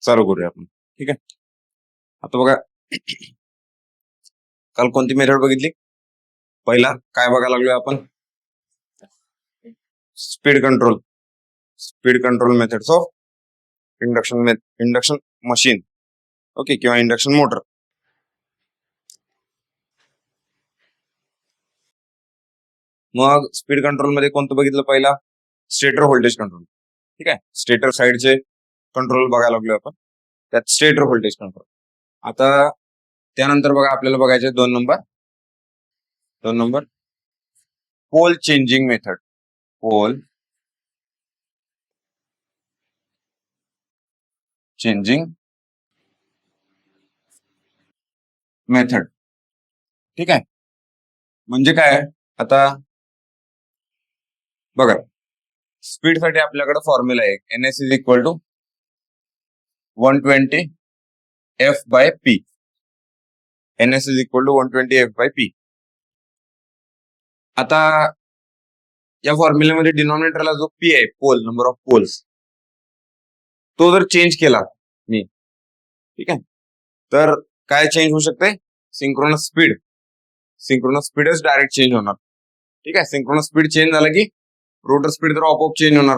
चालू करूया आपण. ठीक आहे. आता बघा, काल कोणती मेथड बघितली? पहिला काय बघायला लागलोय आपण? Speed control methods of induction machine. Okay, किंवा इंडक्शन मोटर. मग स्पीड कंट्रोल मध्ये कोणतं बघितलं? पहिला स्टेटर व्होल्टेज कंट्रोल. ठीक आहे, स्टेटर साइडचे कंट्रोल बघायला लागलोय आपण, त्यात स्टेटर व्होल्टेज कंट्रोल. आता त्यानंतर बघा, आपल्याला बघायचे 2 number pole changing method. Pole changing method. ठीक आहे, म्हणजे काय? आता बघा, स्पीड साठी आपल्याकडे फॉर्म्युला आहे, NS is equal to 120 F by P. NS is equal to 120 F by P. आता या फॉर्म्युल्यामध्ये डिनॉमिनेटरला जो P आहे, पोल, नंबर ऑफ पोल्स, तो जर चेंज केला मी, ठीक आहे, तर काय चेंज होऊ शकते? सिंक्रोनस स्पीडच डायरेक्ट चेंज होणार. ठीक आहे, सिंक्रोनस स्पीड चेंज झाला की रोटर स्पीड तर आपोआप चेंज होणार.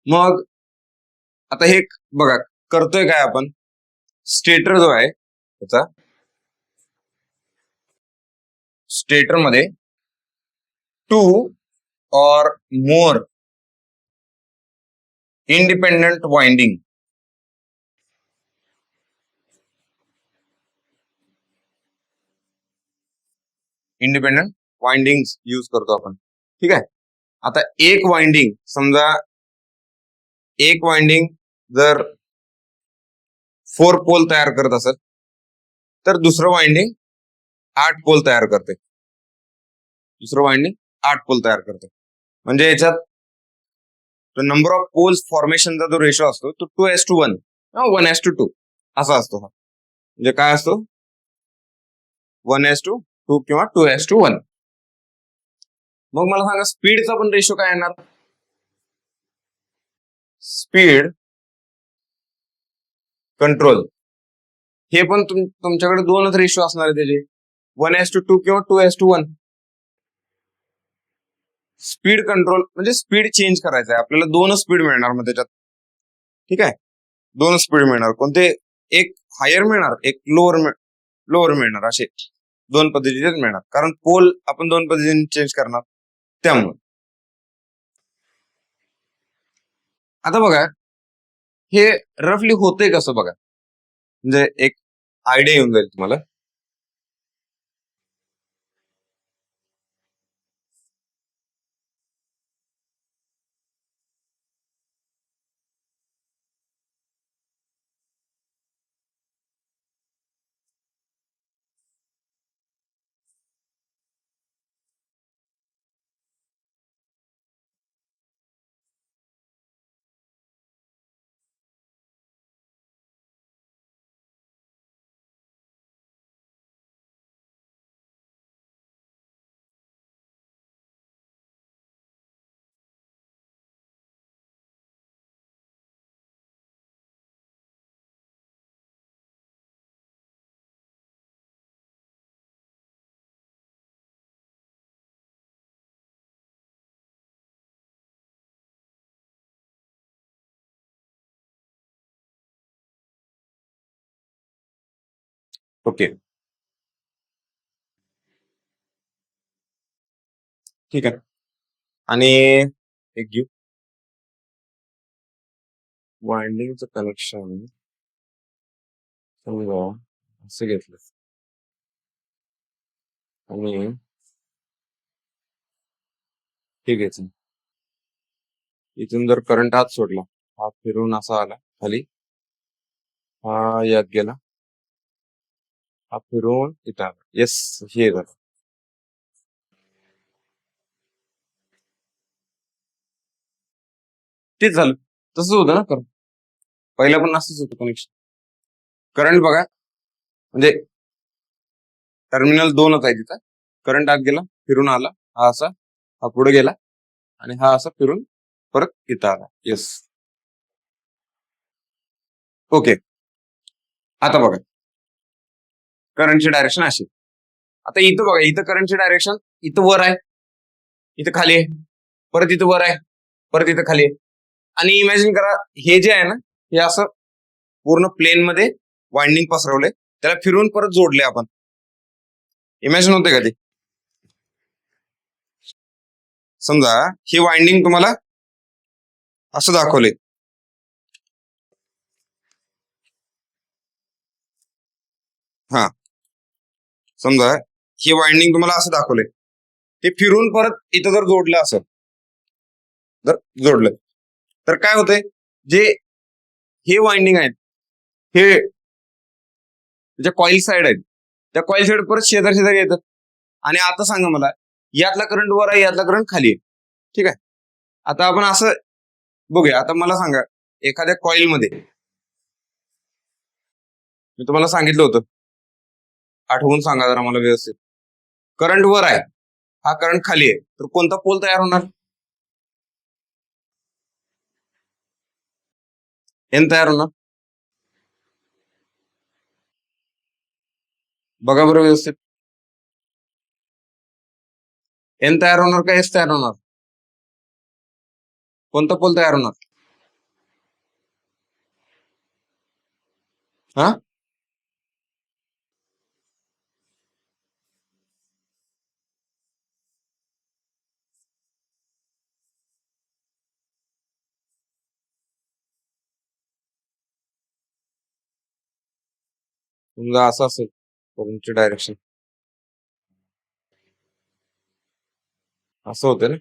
मग आता हे बघा, करतोय काय आपण? स्टेटर जो आहे त्याचा, स्टेटर मध्ये 2 or more independent winding use करतो आपण. ठीक आहे, आता एक वाइंडिंग, समजा एक वाइंडिंग जर 4 पोल तयार करत असेल, तर दुसरं वाइंडिंग 8 पोल तयार करते. म्हणजे याच्यात नंबर ऑफ पोल्स फॉर्मेशनचा जो रेशो असतो तो 2:1, 1:2 असा असतो. म्हणजे काय असतो? 1:2 किंवा 2:1. मग मला सांगा, स्पीडचा पण रेशो काय येणार? स्पीड कंट्रोल हे पण तुमच्याकडे 2च रेशो असणार आहे त्याचे, 1:2 किंवा 2:1. स्पीड कंट्रोल म्हणजे स्पीड चेंज करायचं आहे आपल्याला. 2 स्पीड मिळणार मग त्याच्यात. ठीक आहे, 2 स्पीड मिळणार. कोणते? एक हायर मिळणार, एक लोअर मिळणार. असे 2 पद्धतीचे मिळणार, कारण पोल आपण 2 पद्धतीने चेंज करणार त्यामुळे. आता बघा, हे रफली होतंय कसं बघा, म्हणजे एक आयडिया येऊन जाईल तुम्हाला. ओके, ठीक आहे. आणि एक घेऊ वाइंडिंगचं कनेक्शन. समजा असं घेतलं आणि ठीक आहे, इथून जर करंट आत सोडला, हा फिरून असा आला खाली, हा यात गेला, हा फिरून इथं आला. येस, हे झालं. तेच झालं, तसंच होतं ना. करंट पहिला पण असंच होतं कनेक्शन. करंट बघा, म्हणजे टर्मिनल 2च आहे तिथं. करंट आत गेला, फिरून आला, हा असा, हा पुढे गेला, आणि हा असा फिरून परत इथं आला. येस. ओके. आता बघा करंटची डायरेक्शन अशी. आता इथं बघा, इथं करंटची डायरेक्शन इथं वर आहे, इथं खाली आहे, परत इथं वर आहे, परत इथं खाली आहे. आणि इमॅजिन करा हे जे आहे ना, हे असं पूर्ण प्लेन मध्ये वाइंडिंग पसरवले, त्याला फिरून परत जोडले आपण. इमॅजिन होते का ते? समजा ही वाइंडिंग तुम्हाला असं दाखवले, हा समजा हे वाइंडिंग तुम्हाला असं दाखवले, ते फिरून परत इथं जर जोडलं असं, जर जोडलं तर काय होतंय, जे हे वाइंडिंग आहेत हे ज्या कॉईल साइड आहेत त्या कॉईल साइड परत शेजारी शेजारी येतात. आणि आता सांगा मला, यातला करंट वर आहे, यातला करंट खाली आहे. ठीक आहे. आता आपण असं बघूया. आता मला सांगा, एखाद्या कॉईल मध्ये मी तुम्हाला सांगितलं होतं, आठवून सांगा जरा मला व्यवस्थित. करंट वर आहे, हा करंट खाली आहे, तर कोणता पोल तयार होणार? एन तयार होणार. बघा बरं व्यवस्थित, एन तयार होणार का एस तयार होणार? कोणता पोल तयार होणार? हा समजा असं असेल करंटची डायरेक्शन, असं होतं ना.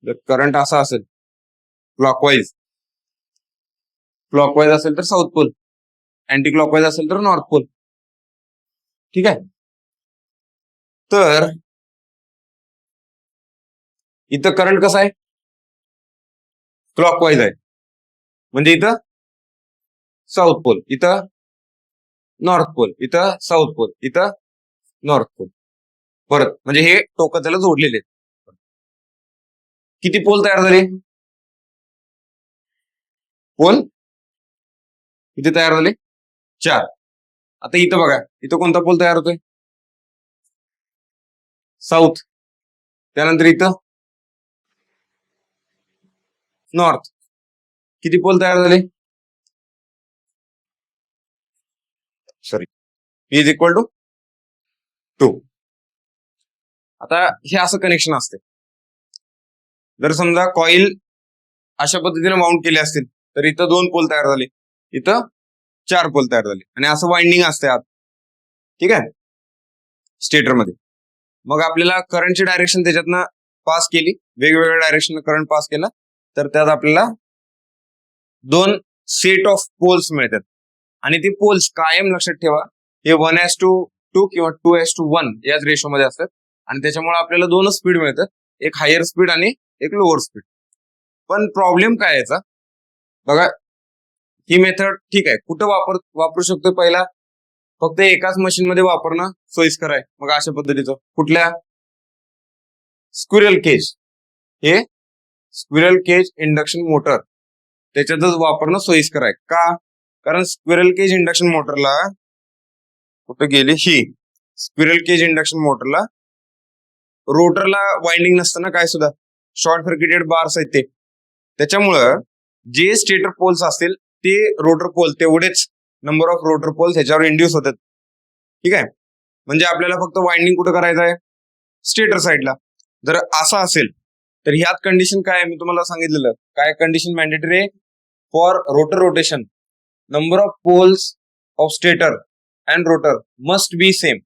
जर करंट असा असेल क्लॉकवाईज, क्लॉकवाईज असेल तर साऊथ पोल, अँटी क्लॉकवाईज असेल तर नॉर्थ पोल. ठीक आहे. तर इथं करंट कसं आहे? क्लॉकवाईज आहे, म्हणजे इथं साऊथ पोल, इथं नॉर्थ पोल, इथं साऊथ पोल, इथं नॉर्थ पोल. परत म्हणजे हे टोकं त्याला जोडलेले आहेत. किती पोल तयार झाले? पोल किती तयार झाले? 4. आता इथं बघा, इथं कोणता पोल तयार होतोय? साऊथ. त्यानंतर इथं नॉर्थ. किती पोल तयार झाले? Sorry, is equal to 2. आता हे असं कनेक्शन असते. जर समजा कॉईल अशा पद्धतीने माउंट केले असतील तर इथं 2 पोल तयार झाले, इथं 4 पोल तयार झाले, आणि असं वाइंडिंग असते आत. ठीक आहे, स्टेटरमध्ये. मग आपल्याला करंटची डायरेक्शन त्याच्यातनं पास केली, वेगवेगळ्या डायरेक्शन करंट पास केला, तर त्यात आपल्याला 2 सेट ऑफ पोल्स मिळतात. आणि ते पोल्स कायम लक्षात ठेवा, हे 1:2 किंवा 2:1 याच रेशोमध्ये असतात. आणि त्याच्यामुळे आपल्याला 2च स्पीड मिळतात, एक हायर स्पीड आणि एक लोअर स्पीड. पण प्रॉब्लेम काय याचा बघा, ही मेथड ठीक आहे, कुठं वापरू शकतो? पहिला फक्त एकाच मशीन मध्ये वापरणं सोयीस्कर आहे. मग अशा पद्धतीचं कुठल्या? स्क्विरल केज. हे स्क्विरल केज इंडक्शन मोटर त्याच्यातच वापरणं सोयीस्कर आहे. का? कारण स्क्विरल केज इंडक्शन मोटरला कुठं गेली ही स्क्विरल केज इंडक्शन मोटरला रोटरला वाइंडिंग नसताना काय सुद्धा शॉर्ट सर्किटेड बार्स आहेत ते. त्याच्यामुळं जे स्टेटर पोल्स असतील ते रोटर पोल तेवढेच नंबर ऑफ रोटर पोल्स ह्याच्यावर इंड्यूस होतात. ठीक आहे. म्हणजे आपल्याला फक्त वाइंडिंग कुठं करायचं आहे? स्टेटर साईडला. जर असं असेल तर ह्यात कंडिशन काय आहे मी तुम्हाला सांगितलेलं. काय condition mandatory? For rotor rotation number of poles of stator and rotor must be same.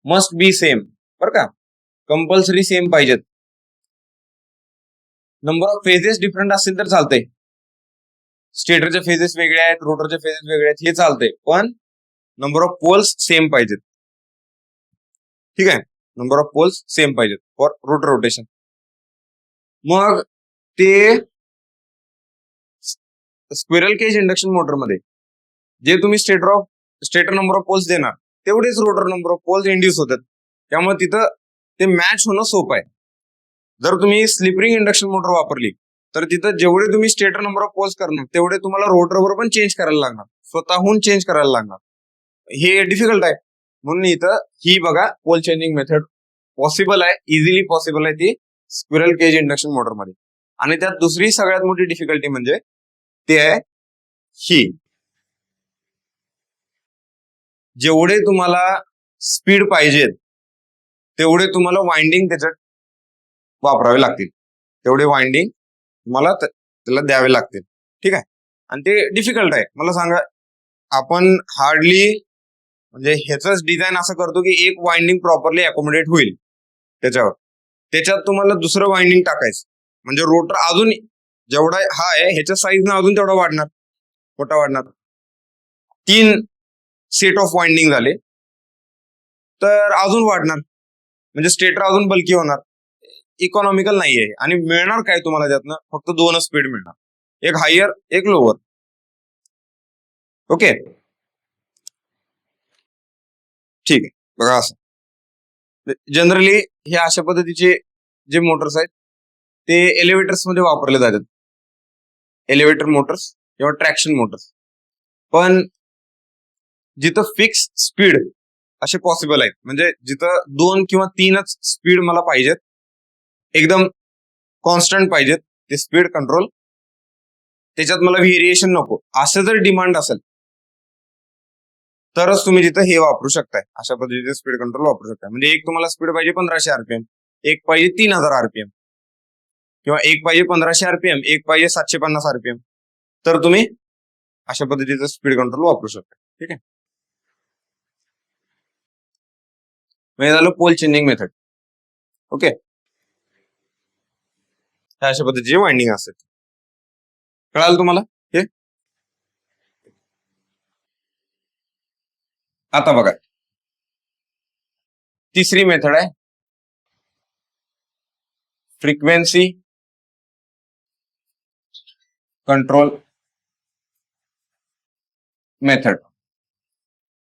Must be same बरं का, कंपल्सरी सेम पाहिजेत. नंबर ऑफ फेजेस डिफरंट असतील तर चालतंय. स्टेटरचे फेजेस वेगळे आहेत, रोटरचे फेजेस वेगळे आहेत, हे चालतंय, पण नंबर ऑफ पोल्स सेम पाहिजेत. ठीक आहे, नंबर ऑफ पोल्स सेम पाहिजेत फॉर रोटर रोटेशन. मग ते स्क्विरल केज इंडक्शन मोटर मध्ये जे तुम्ही स्टेटर नंबर ऑफ पोल्स देणार तेवढेच rotor number of poles induce होतात. त्यामुळे तिथं ते मॅच होणं सोपं आहे. जर तुम्ही स्लिप रिंग इंडक्शन मोटर वापरली तर तिथं जेवढे तुम्ही स्टेटर नंबर ऑफ पोल्स करणार तेवढे तुम्हाला रोटरवर पण चेंज करायला लागणार, स्वतःहून चेंज करायला लागणार. हे डिफिकल्ट आहे. म्हणून इथं ही बघा पोल चेंजिंग मेथड पॉसिबल आहे, इझिली पॉसिबल आहे ती स्क्विरल केज इंडक्शन मोटर मध्ये. आणि त्यात दुसरी सगळ्यात मोठी डिफिकल्टी म्हणजे ते आहे ही, जेवढे तुम्हाला स्पीड पाहिजेत तेवढे तुम्हाला वाइंडिंग त्याच्यात वापरावे लागतील, तेवढे वाइंडिंग तुम्हाला त्याला द्यावे लागतील. ठीक आहे. आणि ते डिफिकल्ट आहे. मला सांगा, आपण हार्डली म्हणजे ह्याच डिझाईन असं करतो की एक वाइंडिंग प्रॉपरली अकोमोडेट होईल त्याच्यावर, त्याच्यात तुम्हाला दुसरं वाइंडिंग टाकायचं म्हणजे रोटर अजून जेवढा हा आहे ह्याच्या साईजनं अजून तेवढा वाढणार, मोठा वाढणार. 3 सेट ऑफ वाइंडिंग झाले तर अजून वाढणार, म्हणजे स्टेटर अजून बल्की होणार. इकॉनॉमिकल नाहीये. आणि मिळणार काय तुम्हाला त्यातनं, फक्त 2च स्पीड मिळणार, एक हायर एक लोअर. ओके, ठीक आहे. बघा असं जनरली हे अशा पद्धतीचे जे मोटर्स आहेत ते एलिव्हेटर्स मध्ये वापरले जातात, एलिव्हेटर मोटर्स किंवा ट्रॅक्शन मोटर्स. पण जिथं फिक्स स्पीड असे पॉसिबल आहेत, म्हणजे जिथं 2 किंवा 3च स्पीड मला पाहिजेत, एकदम कॉन्स्टंट पाहिजेत ते स्पीड कंट्रोल, त्याच्यात मला व्हेरिएशन नको, असं जर डिमांड असेल तरच तुम्ही तिथं हे वापरू शकताय, अशा पद्धतीचे स्पीड कंट्रोल वापरू शकताय. म्हणजे एक तुम्हाला स्पीड पाहिजे 1500 आरपीएम, एक पाहिजे 3000 आरपीएम, किंवा एक पाहिजे 1500 आरपीएम, एक पाहिजे 750 आरपीएम, तर तुम्ही अशा पद्धतीचं स्पीड कंट्रोल वापरू शकता. ठीक आहे. म्हणजे झालं पोल चेंजिंग मेथड. ओके, अशा पद्धतीचे वाइंडिंग असतात. कळालं तुम्हाला हे? आता बघा तिसरी मेथड आहे frequency control method.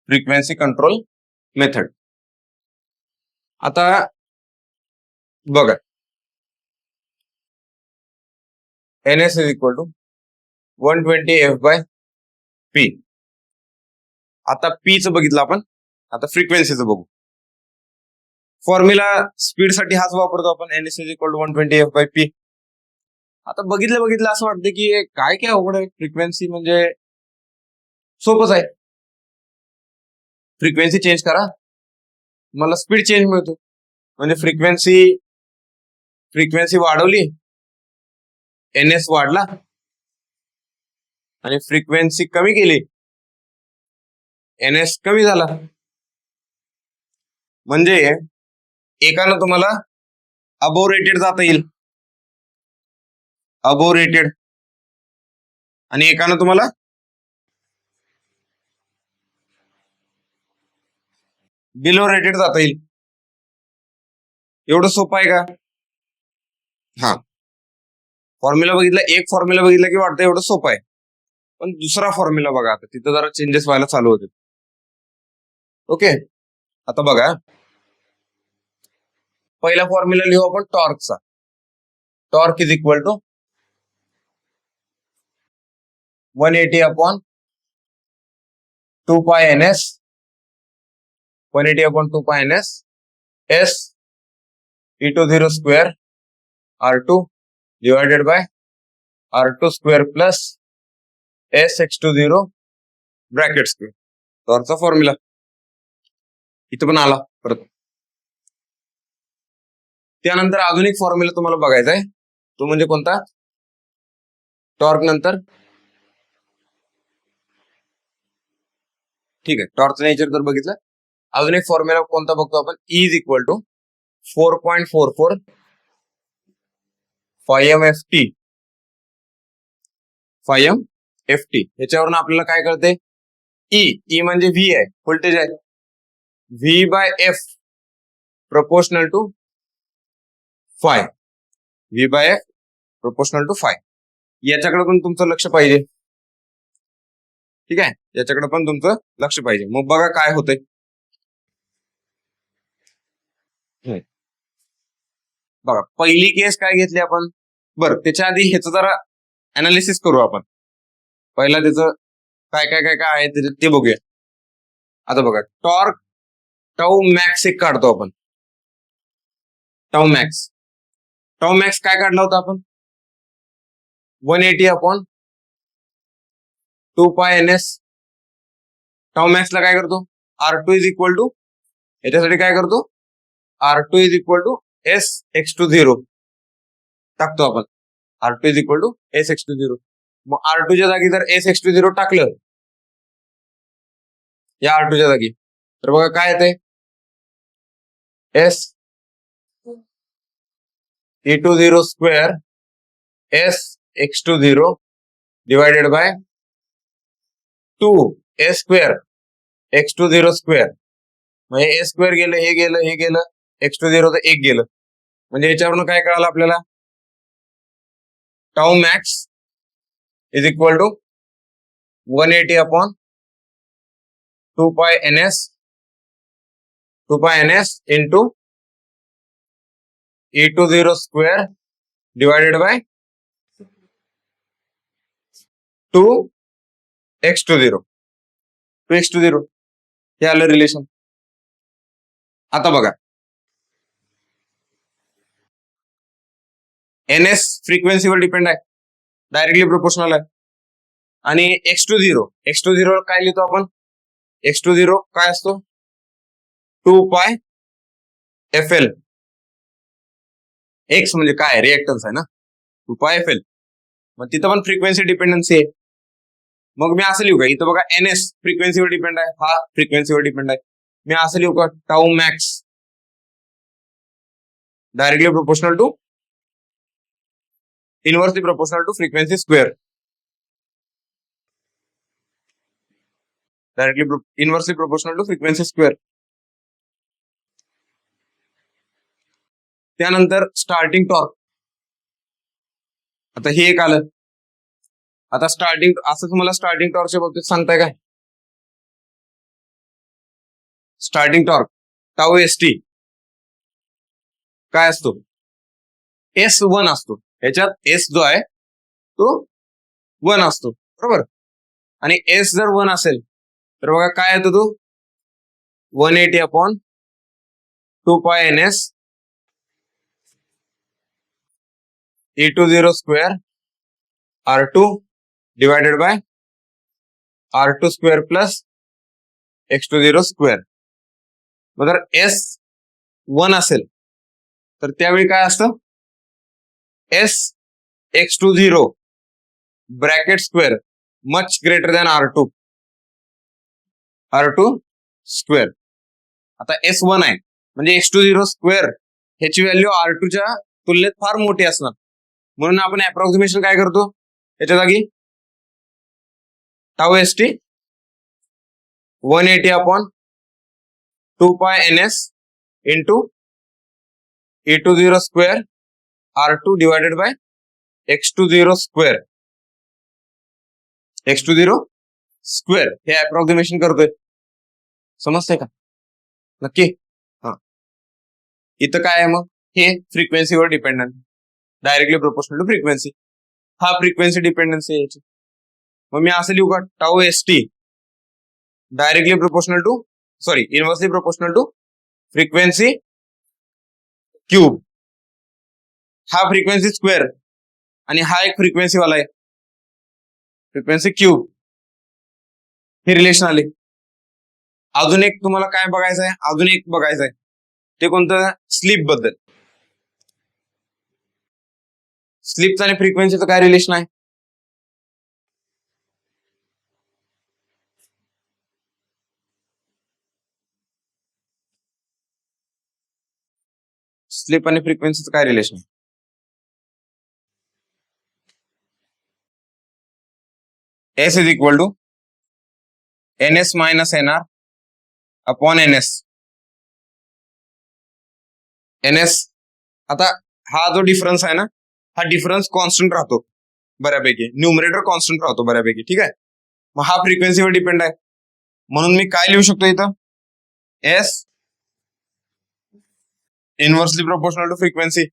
Frequency control method. आता बघा NS is equal to 120F/P. आता Pचं बघितलं आपण, आता फ्रिक्वेन्सीचं बघू. फॉर्म्युला स्पीड साठी हाच वापरतो आपण, NS is equal to 120F/P. आता बघितलं असं वाटतं की काय अवघड आहे, फ्रिक्वेन्सी म्हणजे सोपंच आहे, फ्रिक्वेन्सी चेंज करा मला स्पीड चेंज मिळतो. म्हणजे फ्रिक्वेन्सी वाढवली, NS वाढला, आणि फ्रिक्वेन्सी कमी केली, NS कमी झाला. म्हणजे एकानं तुम्हाला अबोव रेटेड जाता येईल, अबोव रेटेड, आणि एकानं तुम्हाला बिलो रेटेड जाता येईल. एवढं सोपं आहे का? हा, फॉर्म्युला बघितला, एक फॉर्म्युला बघितला की वाटतं एवढं सोपं आहे, पण दुसरा फॉर्म्युला बघा, आता तिथं जरा चेंजेस व्हायला चालू होते. ओके, आता बघा पहिला फॉर्म्युला लिहू आपण टॉर्कचा. Torque is equal to 180/2π/NS, 180/2π/NS S E20 square R2 divided by R2 square plus S X20 bracket square. टॉर्कचा फॉर्म्युला इथं पण आला परत. त्यानंतर अजून एक फॉर्म्युला तुम्हाला बघायचा आहे, तो म्हणजे कोणता? टॉर्क नंतर, ठीक आहे, टॉर्कचं नेचर तर बघितलं. अजून एक फॉर्म्युला कोणता बघतो आपण? E is equal to 4.44 5mft. 5mft ह्याच्यावरून आपल्याला काय कळते? E म्हणजे V आहे, व्होल्टेज आहे, V/F proportional to phi, V/F proportional to phi. याच्याकडे पण तुमचं लक्ष पाहिजे. ठीक आहे, याच्याकडे पण तुमचं लक्ष पाहिजे. मग बघा काय होतंय. बघा पहिली केस काय घेतली आपण. बरं त्याच्या आधी ह्याचं जरा अनालिसिस करू आपण. पहिला त्याचं काय काय काय काय आहे ते बघूया. आता बघा टॉर्क टाऊ मॅक्स एक काढतो आपण. टाऊ मॅक्स काय काढला होता आपण. 180 अपॉन 2 पाय NS. टाऊ मॅक्सला काय करतो R2 इज इक्वल टू, याच्यासाठी काय करतो R2 is equal to SX20 टाकतो आपण. R2 is equal to SX20. मग R2 च्या जागी जर SX20 टाकलं या R2 च्या जागी तर बघा काय येते SE20 square SX20 divided by 2 square X20 square. म्हणजे A स्क्वेअर गेलं, हे गेलं X20 तर 1 गेलं. म्हणजे याच्यावरून काय कळालं आपल्याला tau max is equal to 180 upon 2 pi NS into E20 square divided by 2x20 हे आलं रिलेशन. आता बघा NS फ्रिक्वेन्सीवर डिपेंड आहे, डायरेक्टली प्रोपोर्शनल आहे. आणि X20 काय लिहितो आपण. X20 काय असतो 2 पाय FL. X म्हणजे काय रिएक्टन्स आहे ना, 2 पाय FL. मग तिथं पण फ्रिक्वेन्सी डिपेंडन्सी आहे. मग मी असं लिहू का इथं बघा NS फ्रिक्वेन्सीवर डिपेंड आहे, हा फ्रिक्वेन्सीवर डिपेंड आहे. मी असं लिहू का tau max directly proportional to inversely proportional to frequency square. Directly inversely proportional to frequency square. त्यानंतर स्टार्टिंग टॉर्क. आता हे एक आलं. आता स्टार्टिंग असं तुम्हाला स्टार्टिंग टॉर्कच्या बाबतीत सांगताय काय. स्टार्टिंग टॉर्क टाऊ ST काय असतो S1 असतो. याच्यात S जो आहे तो 1 असतो बरोबर. आणि S जर 1 असेल तर बघा काय येतो तो 180 upon 2 pi NS E20 square R2 divided by R2 square plus X20 square. मग जर S1 असेल तर त्यावेळी काय असतं SX20 bracket square much greater than R2 square. आता S1 आहे म्हणजे X20 स्क्वेअर ह्याची व्हॅल्यू R2 च्या तुलनेत फार मोठी असणार. म्हणून आपण अप्रॉक्सिमेशन काय करतो याच्या जागी tau ST 180 upon 2 pi NS into E20 square R2 divided bye X20 square. X20 square हे अप्रॉक्सिमेशन करतोय. समजतंय का नक्की. हा इथं काय आहे मग हे फ्रिक्वेन्सीवर dependent directly proportional to frequency. हा फ्रिक्वेन्सी डिपेंडन्सी आहे याची. मग मी असं लिहू का tau ST directly proportional to inversely proportional to frequency cube. हा फ्रिक्वेन्सी स्क्वेअर आणि हा एक फ्रिक्वेन्सी वाला आहे फ्रिक्वेन्सी क्यूब. हे रिलेशन आले. अजून एक तुम्हाला काय बघायचं आहे, अजून एक बघायचं आहे ते कोणतं स्लीप बद्दल. स्लीपचं आणि फ्रिक्वेन्सीचं काय रिलेशन आहे. स्लीप आणि फ्रिक्वेन्सीचं काय रिलेशन आहे. S is equal to NS minus NR upon NS. आता हा जो डिफरन्स आहे ना हा डिफरन्स कॉन्स्टंट राहतो बऱ्यापैकी, न्यूमरेटर कॉन्स्टंट राहतो बऱ्यापैकी. ठीक आहे. मग हा फ्रिक्वेन्सीवर डिपेंड आहे म्हणून मी काय लिहू शकतो इथं S inversely proportional to frequency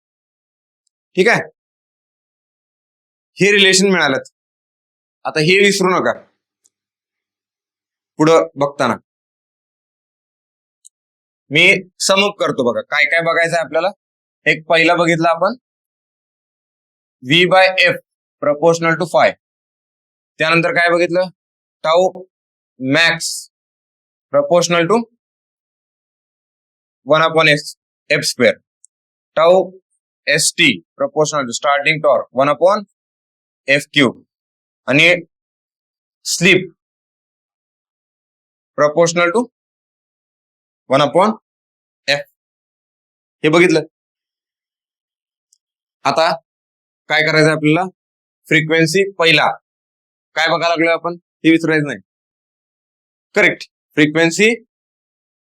ठीक आहे, हे रिलेशन मिळालं. आता हे विसरू नका पुढं बघताना. मी समअप करतो बघा काय काय बघायचं आहे आपल्याला. एक पहिला बघितलं आपण V by F proportional to phi. त्यानंतर काय बघितलं, टाऊ मॅक्स प्रपोर्शनल टू 1/एफ square. Tau S T proportional to starting torque 1/एफ क्यूब. आणि स्लीप प्रपोर्शनल टू 1/एफ. हे बघितलं. आता काय करायचं आपल्याला, फ्रिक्वेन्सी पहिला काय बघायला लागलो आपण हे विसरायचं नाही. Correct, frequency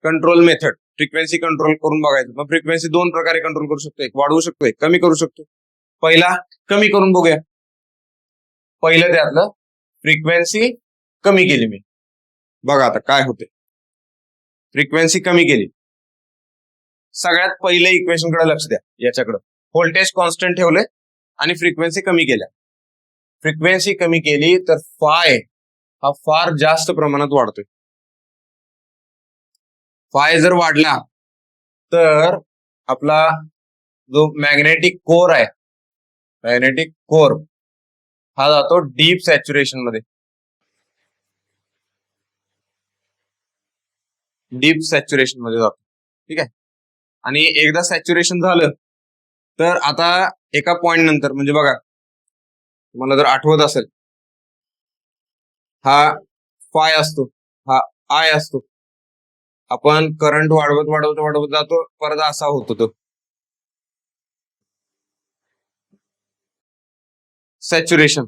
control method. Frequency control करून बघायचं. मग फ्रिक्वेन्सी दोन प्रकारे कंट्रोल करू शकतो, एक वाढवू शकतो, एक कमी करू शकतो. पहिला कमी करून बघूया. पहिलं त्यातलं फ्रिक्वेन्सी कमी केली मी. बघा आता काय होते. फ्रिक्वेन्सी कमी केली. सगळ्यात पहिलं इक्वेशन कडे लक्ष द्या. याच्याकडे व्होल्टेज कॉन्स्टंट ठेवले आणि फ्रिक्वेन्सी कमी केल्या. फ्रिक्वेन्सी कमी केली तर फाय हा फार जास्त प्रमाणात वाढतोय. फाय जर वाढला तर आपला जो मॅग्नेटिक कोर आहे, मॅग्नेटिक कोर हा जातो डीप सॅच्युरेशन मध्ये. डीप सॅच्युरेशन मध्ये जातो. ठीक आहे. आणि एकदा सॅच्युरेशन झालं तर आता एका पॉइंट नंतर म्हणजे बघा तुम्हाला जर आठवत असेल, हा फाय असतो, हा आय असतो. आपण करंट वाढवत वाढवत वाढवत जातो, परत असा होतो तो सॅच्युरेशन.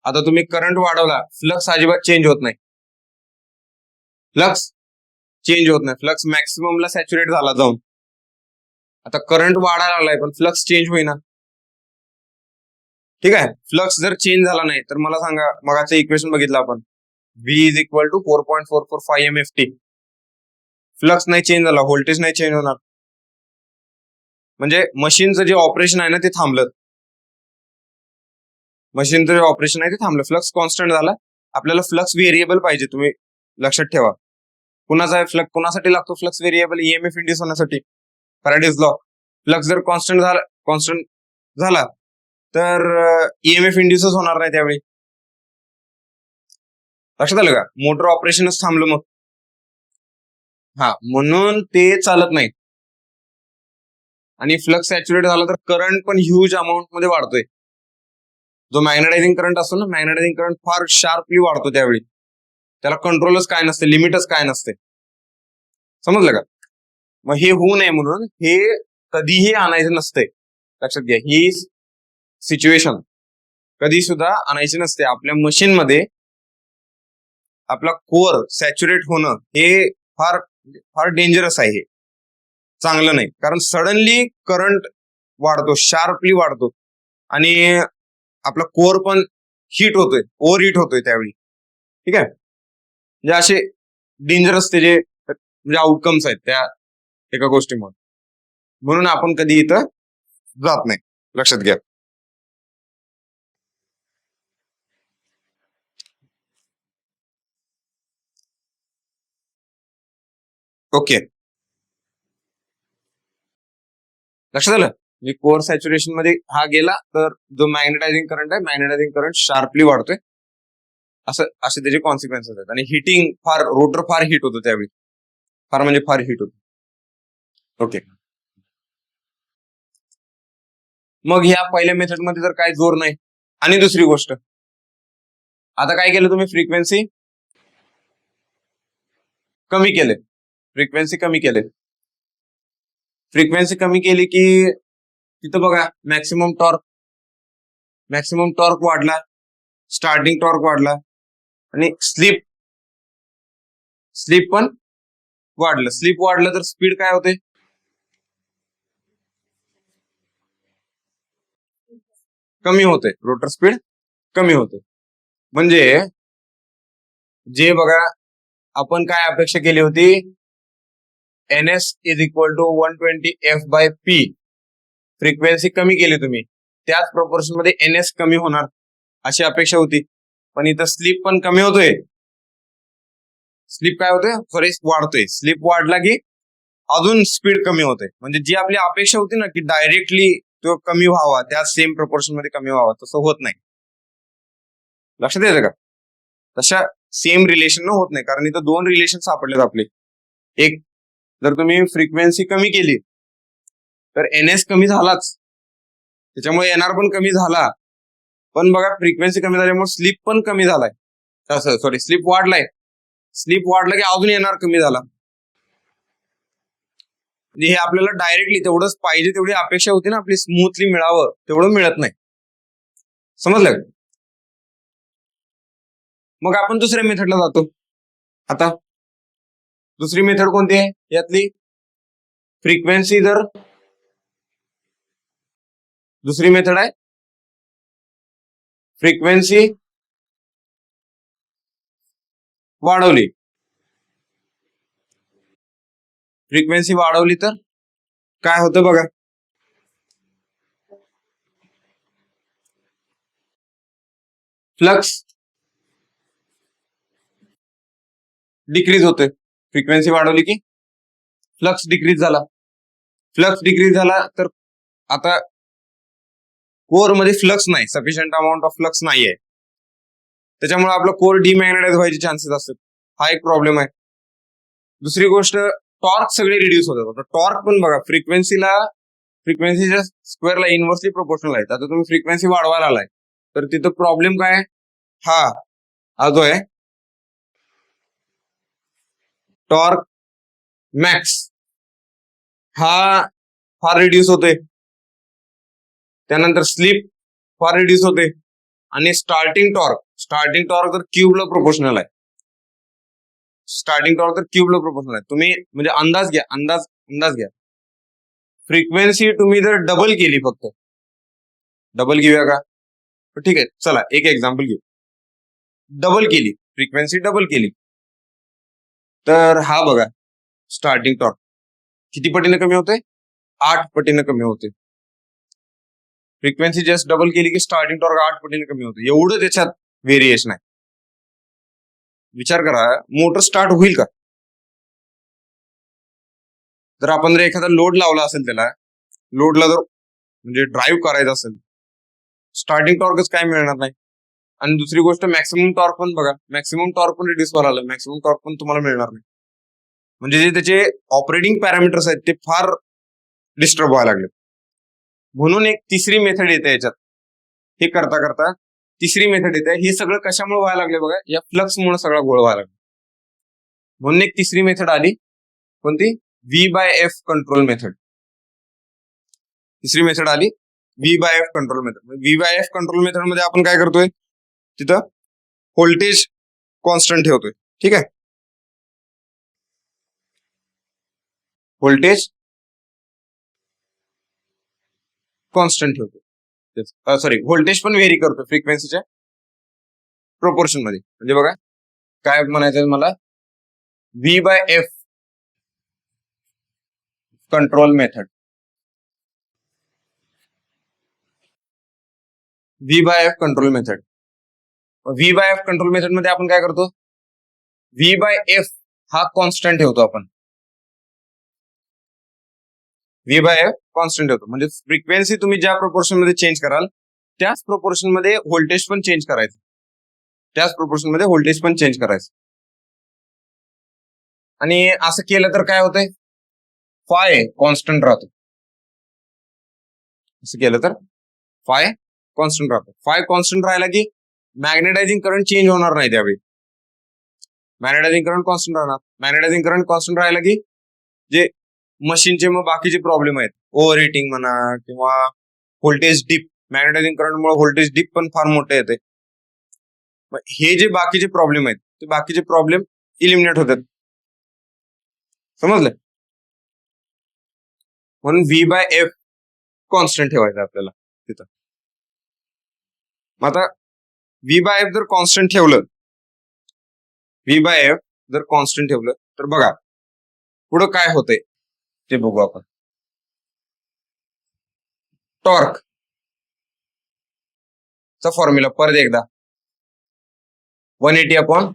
आता तुम्ही करंट वाढवला, फ्लक्स अजिबात चेंज होत नाही. फ्लक्स चेंज होत नाही. फ्लक्स मॅक्सिममला सॅच्युरेट झाला जाऊन. आता करंट वाढायला लागलाय पण फ्लक्स चेंज होईना. ठीक आहे. फ्लक्स जर चेंज झाला नाही तर मला सांगा, मगाचं इक्वेशन बघितलं आपण, V is equal to 4.445 MFT. Flux नाही चेंज झाला, व्होल्टेज नाही चेंज होणार, म्हणजे मशीनचं जे ऑपरेशन आहे ना ते थांबलं. मशीनचं जे ऑपरेशन आहे ते थांबलं. फ्लक्स कॉन्स्टंट झाला. आपल्याला फ्लक्स व्हेरिएबल पाहिजे, तुम्ही लक्षात ठेवा. कुणाचा फ्लक्स कुणासाठी लागतो फ्लक्स व्हेरिएबल? ईएमएफ इंड्यूस होण्यासाठी, फॅराडेज लॉ. फ्लक्स जर कॉन्स्टंट झाला तर ईएमएफ इंड्यूसच होणार नाही त्यावेळी. लक्षात आलं का? मोटर ऑपरेशनच थांबलं मग. हा, म्हणून ते चालत नाही. आणि फ्लक्स सॅच्युरेट झाला तर करंट पण ह्यूज अमाऊंट मध्ये वाढतोय. जो मॅग्नेटायझिंग करंट असतो ना, मॅग्नेटायझिंग करंट फार शार्पली वाढतो त्यावेळी. त्याला कंट्रोलच काय नसते, लिमिटच काय नसते. समजलं का? मग हे होऊ नये म्हणून हे कधीही आणायचं नसते. लक्षात घ्या, ही सिच्युएशन कधी सुद्धा आणायची नसते. आपल्या मशीन मध्ये आपला कोर सॅच्युरेट होणं हे फार फार डेंजरस आहे. हे चांगलं नाही, कारण सडनली करंट वाढतो, शार्पली वाढतो आणि आपला कोर पण हीट होतोय, ओव्हर हीट होतोय त्यावेळी. ठीक आहे. म्हणजे असे डेंजरस त्याचे म्हणजे आउटकम्स आहेत त्या एका गोष्टीमुळे. म्हणून आपण कधी इथं जात नाही. लक्षात घ्या. ओके, लक्षात आलं. म्हणजे कोर सॅच्युरेशन मध्ये हा गेला तर जो मॅग्नेटायझिंग करंट आहे, मॅग्नेटायझिंग करंट शार्पली वाढतोय. असे त्याचे कॉन्सिक्वेन्सेस आहेत. आणि हिटिंग फार, रोटर फार हिट होतो त्यावेळी, फार म्हणजे फार हिट होतो. ओके, मग ह्या पहिल्या मेथड मध्ये जर काय जोर नाही. आणि दुसरी गोष्ट, आता काय केलं तुम्ही, फ्रिक्वेन्सी कमी केले. फ्रिक्वेन्सी कमी केले. फ्रिक्वेन्सी कमी केली की तिथं बघा मॅक्सिमम टॉर्क वाढला, स्टार्टिंग टॉर्क वाढला आणि स्लीप पण वाढलं. स्लीप वाढलं तर स्पीड काय होते, कमी होते. रोटर स्पीड कमी होते. म्हणजे जे बघा आपण काय अपेक्षा केली होती, NS is equal to 120 F by P. Frequency कमी केली तुम्ही, त्याच प्रपोर्शन मध्ये एनएस कमी होणार अशी अपेक्षा होती. पण इथं स्लीप पण कमी होतोय. स्लीप काय होतोय, सॉरी वाढतोय. स्लीप वाढला की अजून स्पीड कमी होते. म्हणजे जी आपली अपेक्षा होती ना की डायरेक्टली तो कमी व्हावा, त्या सेम प्रपोर्शन मध्ये कमी व्हावा, तसं होत नाही. लक्षात येतं का? तशा सेम रिलेशन होत नाही, कारण इथं दोन रिलेशन सापडलेत आपले. एक, जर तुम्ही फ्रिक्वेन्सी कमी केली तर एनएस कमी झालाच, त्याच्यामुळे एनआर पण कमी झाला. पण बघा फ्रिक्वेन्सी कमी झाल्यामुळे स्लीप पण कमी झालाय, सॉरी स्लीप वाढलाय. स्लीप वाढला की अजून एनआर कमी झाला. म्हणजे हे आपल्याला डायरेक्टली तेवढंच पाहिजे तेवढी अपेक्षा होती ना आपली स्मूथली मिळावं, तेवढं मिळत नाही. समजलं? मग आपण दुसऱ्या मेथडला जातो. आता दुसरी मेथड कोणती आहे यातली? फ्रिक्वेन्सी जर दुसरी मेथड आहे फ्रिक्वेन्सी वाढवली. फ्रिक्वेन्सी वाढवली तर काय होतं बघा. फ्लक्स डिक्रीज होते. फ्रिक्वेन्सी वाढवली की फ्लक्स डिक्रीज झाला. फ्लक्स डिक्रीज झाला तर आता कोर मध्ये फ्लक्स नाही, सफिशियंट अमाऊंट ऑफ फ्लक्स नाहीये, त्याच्यामुळे आपला कोर डिमॅग्नेटाइज व्हायचे चान्सेस असतात. हा एक प्रॉब्लेम आहे. दुसरी गोष्ट, टॉर्क सगळे रिड्यूस होतात. टॉर्क पण बघा फ्रिक्वेन्सीच्या स्क्वेअरला इन्व्हर्सली प्रोपोर्शनल आहे. आता तुम्ही फ्रिक्वेन्सी वाढवायला आलाय तर तिथं प्रॉब्लेम काय आहे? हा जो आहे टॉर्क मॅक्स, हा फार रिड्यूस होते. त्यानंतर स्लीप फार रिड्यूस होते. आणि स्टार्टिंग टॉर्क तर क्यूबला प्रोपोर्शनल आहे. तुम्ही म्हणजे अंदाज घ्या. फ्रिक्वेन्सी तुम्ही जर डबल केली, फक्त डबल घेऊया का? ठीक आहे, चला एक एक्झाम्पल घेऊ. फ्रिक्वेन्सी डबल केली तर हा बघा स्टार्टिंग टॉर्क किती पटीने कमी होते? 8 पटीने कमी होते. फ्रिक्वेन्सी जस्ट डबल केली की स्टार्टिंग टॉर्क 8 पटीने कमी होते. एवढं त्याच्यात व्हेरिएशन आहे. विचार करा, मोटर स्टार्ट होईल का? जर आपण जर एखादा लोड लावला असेल, लोडला जर म्हणजे ड्राईव्ह करायचं असेल, स्टार्टिंग टॉर्कच काय मिळणार नाही. आणि दुसरी गोष्ट, मॅक्सिमम टॉर्क पण बघा, मॅक्सिमम टॉर्क पण रिड्यूस व्हायला आलं, मॅक्सिमम टॉर्क पण तुम्हाला मिळणार नाही. म्हणजे जे त्याचे ऑपरेटिंग पॅरामीटर्स आहेत ते फार डिस्टर्ब व्हायला लागले. म्हणून एक तिसरी मेथड येते याच्यात. हे करता तिसरी मेथड येते. हे सगळं कशामुळे व्हायला लागले बघा, या फ्लक्समुळे सगळा गोळ व्हायला लागला. म्हणून एक तिसरी मेथड आली, कोणती? V/F control method. तिसरी मेथड आली V/F control method. V/F control method मध्ये आपण काय करतोय, तिथं व्होल्टेज कॉन्स्टंट ठेवतोय. ठीक आहे, व्होल्टेज कॉन्स्टंट ठेवतोय. सॉरी, व्होल्टेज पण व्हेरी करतो फ्रिक्वेन्सीच्या प्रोपोर्शन मध्ये. म्हणजे बघा काय म्हणायचं मला, V/F control method. V/F control method. V/F control method मध्ये आपण काय करतो, V/F हा कॉन्स्टंट ठेवतो आपण. V/F कॉन्स्टंट ठेवतो म्हणजे फ्रिक्वेन्सी तुम्ही ज्या प्रोपोर्शन मध्ये चेंज कराल त्याच प्रोपोर्शन मध्ये व्होल्टेज पण चेंज करायचं. आणि असं केलं तर काय होतंय, फाय कॉन्स्टंट राहतो. असं केलं तर फाय कॉन्स्टंट राहतो. फाय कॉन्स्टंट राहिला की मॅग्नेटायझिंग करंट चेंज होणार नाही. त्यावेळी मॅग्नेटायझिंग करंट कॉन्स्टंट राहणार. मॅग्नेटायझिंग करंट कॉन्स्टंट राहिला की जे मशीनचे मग बाकीचे प्रॉब्लेम आहेत, ओव्हर हिटिंग म्हणा किंवा व्होल्टेज डिप, मॅग्नेटायझिंग करंटमुळे व्होल्टेज डिप पण फार मोठे येते. हे जे बाकीचे प्रॉब्लेम आहेत ते बाकीचे प्रॉब्लेम इलिमिनेट होतात. समजलं? म्हणून V/F कॉन्स्टंट ठेवायचं आपल्याला तिथं. मग आता V/F जर कॉन्स्टंट ठेवलं तर बघा पुढं काय होतंय ते बघू आपण. टॉर्क चा फॉर्म्युला परत एकदा 180 upon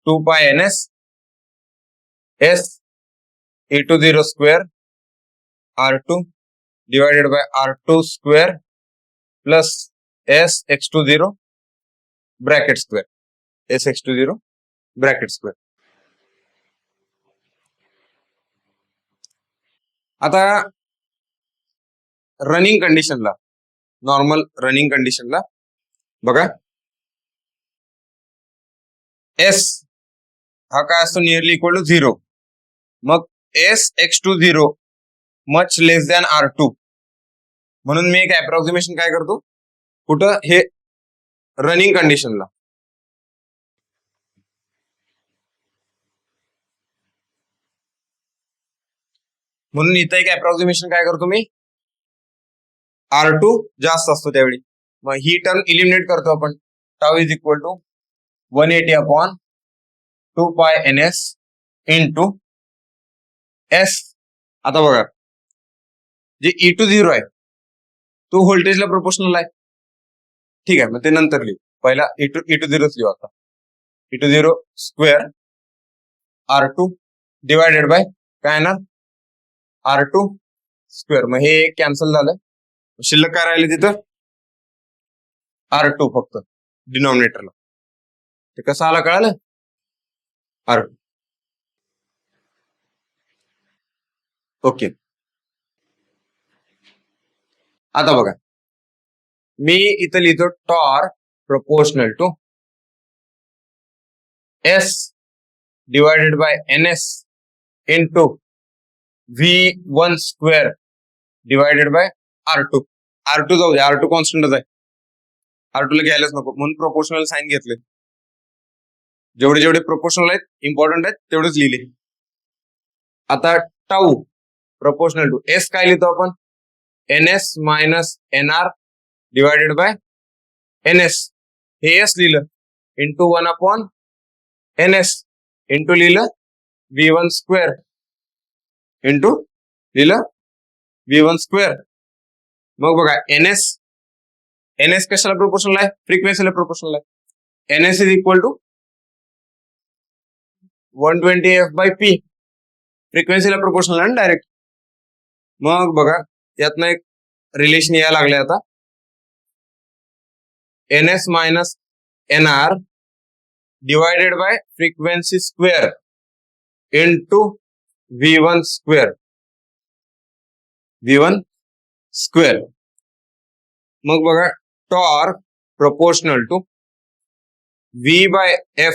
2 pi ns s e to 0 square r2 divided by r2 square plus s x to 0 bracket square s x to 0 bracket square. आता रनिंग कंडिशनला, नॉर्मल रनिंग कंडिशनला बघा, एस हा काय असतो, नियरली इक्वल टू 0. मग s x two 0 much less than R2. म्हणून मी एक अप्रॉक्सिमेशन काय करतो, कुठं हे रनिंग कंडिशनला, म्हणून इथं एक अप्रॉक्सिमेशन काय करतो मी, R2 जास्त असतो त्यावेळी, मग ही टर्म इलिमिनेट करतो आपण. Tau is equal to 180 upon 2 pi ns into s. आता बघा, जे e टू 0 आहे तो व्होल्टेजला प्रोपोर्शनल आहे. ठीक आहे, मग ते नंतर लिहू, पहिला e टू 0 लिहू. आता e two 0 square R2 divided by काय येणार, R2 स्क्वेअर. मग हे कॅन्सल झालं, शिल्लक काय राहिले तिथं, R2 फक्त डिनॉमिनेटरला. ते कसं आला कळालं, R2. ओके, आता बघा, मी इथं लिहितो torque proportional to S divided by NS into V1 square divided by R2. R2 जाऊ दे, R2 कॉन्स्टंटच आहे, R2 ला घ्यायलाच नको, म्हणून प्रोपोर्शनल साइन घेतले. जेवढे जेवढे प्रोपोर्शनल आहेत, इम्पॉर्टंट आहेत, तेवढेच लिहिले. आता टाऊ प्रोपोर्शनल टू S काय लिहितो आपण, NS minus NR divided by NS. हे S लिहिलं इंटू 1 अपॉन NS इंटू लिहिलं V1 स्क्वेअर इंटू लिहिलं V1 स्क्वेअर. मग बघा, NS कशाला प्रोपोर्शनल आहे, फ्रिक्वेन्सीला प्रोपोर्शनल आहे. NS is equal to 120f by P, फ्रिक्वेन्सीला प्रोपोर्शनल आहे डायरेक्ट. मग बघा, यातनं एक रिलेशन यायला लागले आता, NS minus NR divided by frequency square into V1 square, V1 square. मग बघा, torque proportional to V by F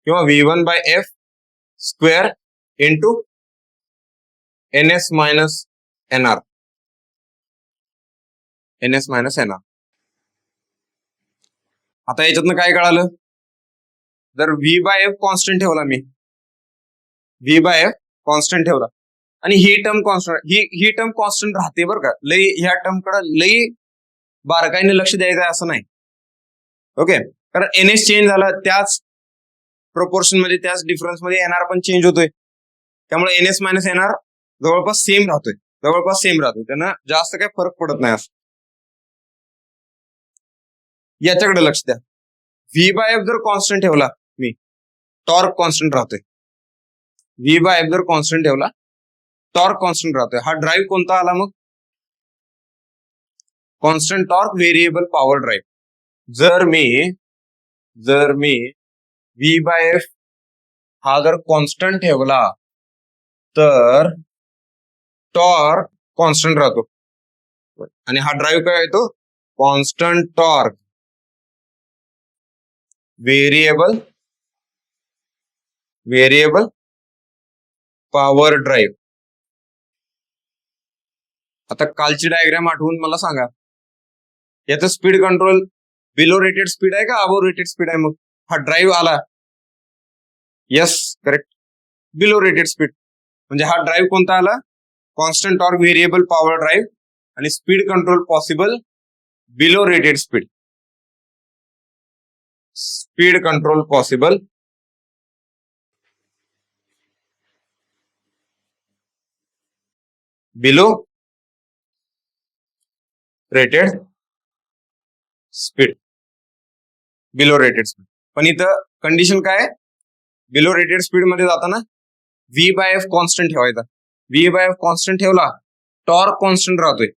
किंवा V1 बाय F square into NS minus NR, NS minus NR. आता याच्यातनं काय कळालं, जर V बाय F कॉन्स्टंट ठेवला मी, V by F constant ठेवला आणि ही टर्म कॉन्स्टंट, ही टर्म कॉन्स्टंट राहते बरं का, लई ह्या टर्म कडे लई बारकाईने लक्ष द्यायचं आहे असं नाही. ओके, कारण NS चेंज झाला, त्याच प्रोपोर्शन मध्ये, त्याच डिफरन्स मध्ये NR पण चेंज होतोय, त्यामुळे NS मायनस NR जवळपास सेम राहतोय, त्यांना जास्त काही फरक पडत नाही. असं याच्याकडे लक्ष द्या. V बाय F जर कॉन्स्टंट ठेवला मी, टॉर्क कॉन्स्टंट राहतोय. V बाय F जर कॉन्स्टंट ठेवला, टॉर्क कॉन्स्टंट राहतोय. हा ड्राईव्ह कोणता आला मग, constant torque variable power drive. जर मी V बाय F हा जर कॉन्स्टंट ठेवला तर टॉर्क कॉन्स्टंट राहतो, आणि हा ड्राईव्ह काय येतो, constant torque variable power drive. आता कालची डायग्राम आठवून मला सांगा, याचं speed control below rated speed आहे का अबो रेटेड स्पीड आहे. मग हा ड्राईव्ह आला, yes correct, below rated speed. म्हणजे हा ड्राईव्ह कोणता आला, constant torque variable power drive, आणि speed control possible below rated speed. Speed control possible below rated speed, below rated speed. पण इथं कंडिशन काय आहे, बिलो रेटेड स्पीड मध्ये जाताना व्ही बाय एफ कॉन्स्टंट ठेवायचा. व्ही बाय एफ कॉन्स्टंट ठेवला, torque constant राहतोय.